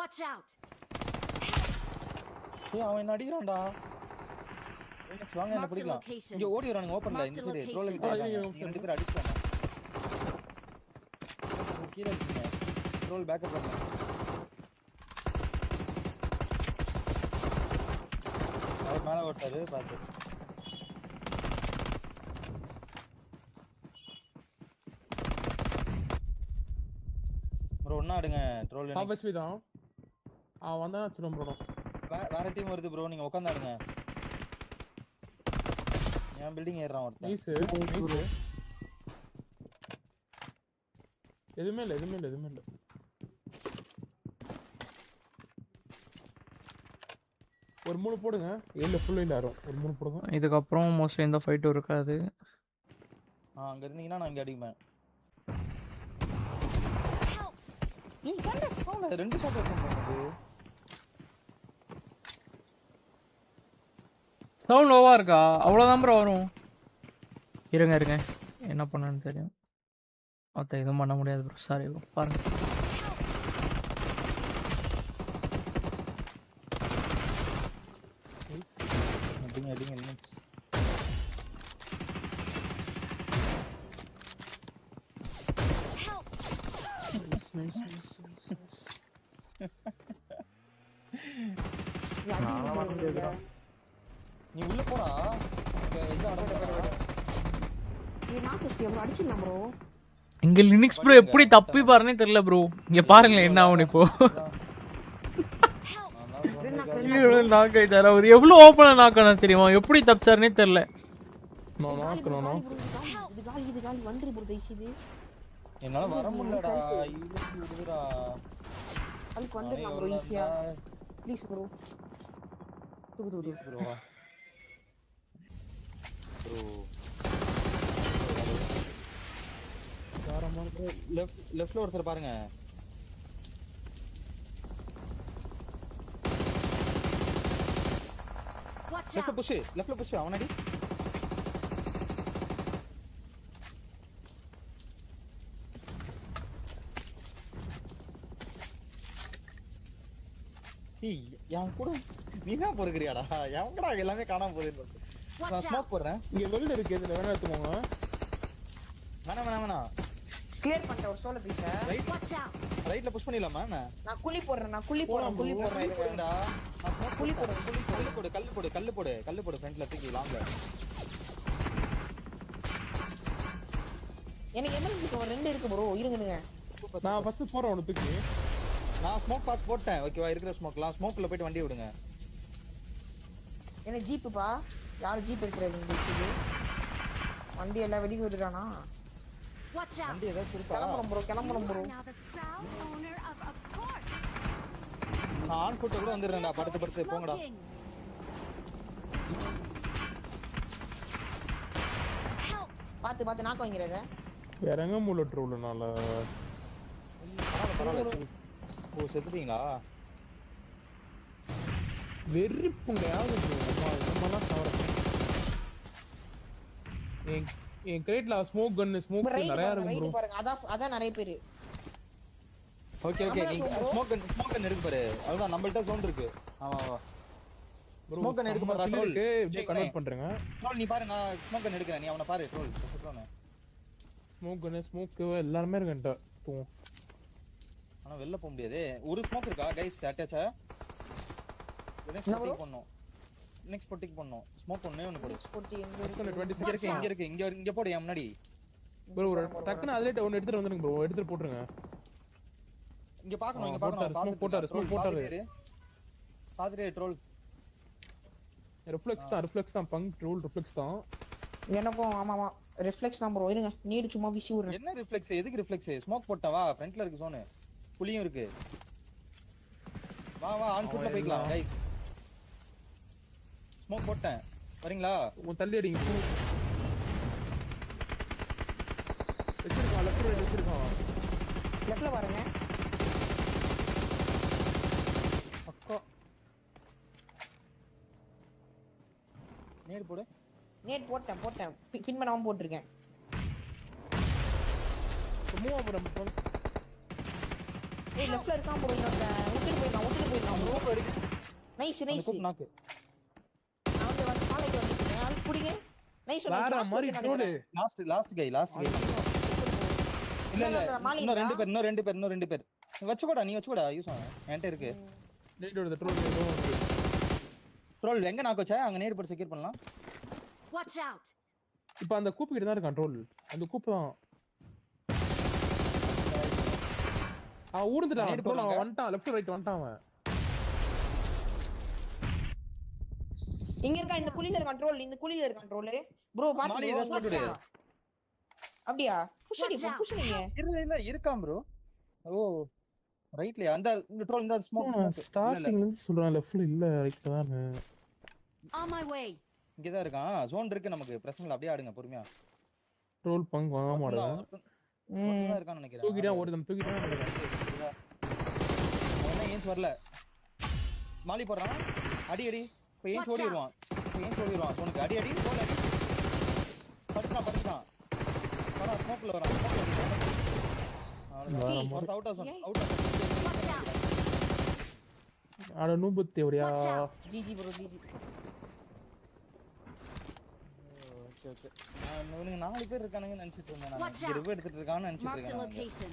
Watch out. ஏய் அவன் என்ன அடிக்குறான்டா. நெக்ஸ்ட் வாங்க என்ன பிடிக்கலாம். இங்க ஓடி வரானுங்க ஓபன்ல இந்த சைடு ட்ரோல் கிட்ட நீங்க ரெண்டு பேரும் அடிச்சாங்க. கீழ இருக்கீங்க. ட்ரோல் பேக்கப் பண்ணுங்க. அவர் மேல ஓட்டாரு பாத்து. ப்ரோ ஒண்ணா ஆடுங்க ட்ரோல் ஆபஸ்வி தான் வந்தானா சொல்றேன் ப்ரோ. வேற டீம் வருது ப்ரோ நீங்க உட்கார்ந்தாடுங்க. நான் பில்டிங் ஏறறான் ஒருத்தன். நைஸ். எதுமே இல்ல. ஒரு 3 போடுங்க. ஏல ஃபுல் இல்ல ஆரும். ஒரு 3 போடுங்க. இதுக்கு அப்புறம் மோஸ்ட்லி எந்த ஃபைட்டும் இருக்காது. அங்க இருந்தீங்கன்னா நான் இங்க அடிப்பேன். நீ என்ன சவுண்ட் ரெண்டு ஷாட் பண்ணுது. சவுண்ட் லோவா இருக்கா? அவ்வளவுதான் ப்ரோ வரும். இருங்க என்ன பண்ணனும் தெரியும். அத எதுவும் பண்ண முடியாது ப்ரோ. Sorry bro. பாருங்க. அடிங்க லிமிட்ஸ். நீ உள்ள போடா. எங்க அடங்கடா. நீ நாக்குஸ்டி அவரை அடிச்சிடலாம் ப்ரோ. இங்க லினிக்ஸ் ப்ரோ எப்படி தப்பி பாருனே தெரியல ப்ரோ. இங்க பாருங்க என்ன ஆகும் இப்போ. நாக் ஆயிட்டாரு. அவர் எவ்வளவு ஓபனா நாக் ஆனா தெரியுமா? எப்படி தப்பிச்சாருனே தெரியல. இது காலி வந்துரு ப்ரோ தைசிது. என்னால வர முடியலடா. இழுத்து விடுடா. அதுக்கு வந்துடலாம் ப்ரோ ஈஸியா. Please bro. தூக்கு ப்ரோ. ப்ரோ. யாரமா ப்ரோ லெஃப்ட்ல ஒருத்தர் பாருங்க. லெஃப்ட்ல புஷ் அவனடி. ஏய் யான் கூட நீனா போறறியாடா. எவங்கடா எல்லாமே காணாம போகுது. நான் ஸ்மோக் போடுறேன். இங்க வெல்ட் இருக்கு. இதுல வேணா எடுத்துக்கோங்க. வேணா கிளியர் பண்ணிட்ட ஒரு சோலோ பீஸ். ரைட்ல புஷ் பண்ணிடலாமா? நான் குளி போடுறேன். இருடா. நான் குளி போடு. கல்லு போடு ஃப்ரண்ட்ல தூக்கி லாங்ல. எனக்கு எமர்ஜென்சி கவர் 2 இருக்கு ப்ரோ. இருங்க. நான் ஃபர்ஸ்ட் போறேன் உனக்கு. நான் ஸ்மோக் பாஸ் போட்டேன். ஓகேவா இருக்கிற ஸ்மோக்லாம் ஸ்மோக்ல போய்ட்டு வண்டி விடுங்க. என்ன ஜீப்புப்பா? யார் ஜீப் எடுக்கறது உங்களுக்கு? வண்டி எல்லாம் வெடி விடுறானா? வண்டி ஏதாவது இருக்கா? கிளம்பணும் ப்ரோ. நான் ஆன் ஃபுட் கூட வந்துறேன்டா. படுத்து போங்கடா. பாத்து நாக்கு வாங்குறங்க. இறங்க மூல ட்ரோல்னால. பரவாயில்லை. ஓ செத்துட்டீங்களா? வெறிப்புங்க யாரு நம்மலாம் சாவறோம். என் கிரேட்ல ஸ்மோக் நிறைய இருக்கு ப்ரோ. பாருங்க அதான் நிறைய பேர். ஓகே நீங்க ஸ்மோக் கன் எடுக்க பாரு. அதுதான் நம்மள்ட்ட சவுண்ட் இருக்கு. ஆமா ஸ்மோக் கன் எடுக்க பாரு. ட்ரோல் இப்ப கன்வர்ட் பண்றேங்க. ட்ரோல் நீ பாரு. நான் ஸ்மோக் கன் எடுக்கறேன். நீ அவன பாரு ட்ரோல். ஸ்மோக் எல்லாரும் இருக்கட்ட. போ. ஆனா வெளில போக முடியாது. ஒரு ஸ்மோக் இருக்கா गाइस? அட்டாச்சா? நெக்ஸ்ட் பொட்டிக் பண்ணனும். ஸ்மோக் ஒண்ணு போடு. பொட்டி இங்க இருக்கு. இங்க போடு என் முன்னாடி. ப்ரோ டக்குன்னு அதுல ஒன்னு எடுத்துட்டு வந்துருங்க ப்ரோ. எடுத்துட்டு போட்டுருங்க. இங்க பார்க்கணும். ஸ்மோக் போட்டாரு. பாத்துட்டே ட்ரோல். ரிஃப்ளெக்ஸ் தான் பங்க் ட்ரோல் ரிஃப்ளெக்ஸ் தான். எனக்கும் ஆமாமா ரிஃப்ளெக்ஸ் தான் ப்ரோ. இருங்க நீடு சும்மா வீசி விடுறேன். என்ன ரிஃப்ளெக்ஸ்? எதுக்கு ரிஃப்ளெக்ஸ்? ஸ்மோக் போட்டவா? ஃப்ரண்ட்ல இருக்கு சோன். புலியும் இருக்கு. வா ஆன் ஃபுட்ல போய்க்கலாம் गाइस. ஸ்மோக் போட்டேன். வரீங்களா? உன் தள்ளி அடிங்க. வெச்சிருக்கோம். லெஃப்ட்ல பாருங்க. அக்கா நேட் போடு. நேட் போட்டேன். பின் பண்ணாம போட்டுருக்கேன். மூவ் ஆகுறோம். ஏய் லெஃப்ட்ல இருக்கான் ப்ரோ. இன்னொரு விட்டு போய் நைஸ் அந்த நைஸ் கூப் நாக்கு. அவங்க வந்து காலைக்கு வந்துட்டீங்க அது புடிங்க நைஸ் வேற மாதிரி ட்ரோல் லாஸ்ட் கை. இல்ல இன்னும் ரெண்டு பேர். வச்சுக்கோடா, நீ வச்சுக்கோடா. யூஸ் ஆகும். என்கிட்ட இருக்கு. லைட்டோட ட்ரோல் ட்ரோல் எங்க நாக்கு வச்சா அங்க நேர் போட்டு செக்யூர் பண்ணலாம். Watch out! இப்போ அந்த கூப்பு கிட்ட தான் இருக்கான் ட்ரோல். அந்த கூப்பு தான் ஊடுந்துட்டான். ட்ரோல் அவன் வந்துட்டான். லெஃப்ட் ரைட் வந்துட்டான் அவன். இங்க இருக்கா இந்த குழியில இருக்கான் ட்ரோல். இந்த குழியில இருக்கான் ட்ரோல். ப்ரோ மாலி பாத்து ஏதாவது Watch போட்டுடு. out! அப்படியா புஷ் நீங்க இல்ல இருக்கான் ப்ரோ. ஓ ரைட்லயா அந்த ட்ரோல் இந்த ஸ்மோக் ஸ்டார்டிங்ல இருந்து சொல்றான் லெஃப்ட்ல இல்ல ரைட்ல தான். On my way! இங்க தான் இருக்கான். ஜோன் இருக்கு நமக்கு. பிரச்சனை இல்ல, அப்படியே ஆடுங்க பொறுமையா. ட்ரோல் பங்க் வாங்க மாட்டேன். ஒருத்தன் தான் இருக்கான்னு நினைக்கிறேன். தூக்கிட்டான் ஒருத்தன் தூக்கிட்டான் நினைக்கிறேன். அவன் ஏன்ஸ் வரல. மாலி போடுறான். அடி இப்ப ஏன்ஸ் ஓடிடுவான். உனக்கு அடி போல அடி. படுத்தான் வரா ஸ்மோக்ல வரான். அவ்வளவுதான். Out of Watch out! ஆட நூபுத்தி அப்படியா? Watch out! GG bro GG. Okay. இவனுங்க 4 பேர் இருக்கானுங்கன்னு நினைச்சிட்டு இருந்தேன். நான் Watch out. ரிவ் எடுத்துட்டு இருக்கான்னு நினைச்சிட்டு Marked a இருக்கேன். location.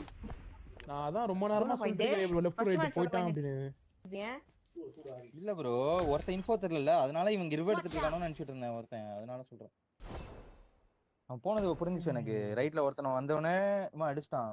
நான் அதான் ரொம்ப நேரமா fight? சொல்லிட்டு லெஃப்ட் First ரைட் match போயிட்டான் ஓட அப்படின்னு. ஏன் இல்ல ப்ரோ, ஒருத்தன் இன்ஃபோ தெரியல, அதனால இவங்க ரிவ் எடுத்துட்டு இருக்கானு நினைச்சிட்டு இருந்தேன் ஒருத்தன். அதனால சொல்றேன். அவன் போனது புரிஞ்சுச்சு எனக்கு. ரைட்ல ஒருத்தன் வந்தவனே இவன் அடிச்சிட்டான்.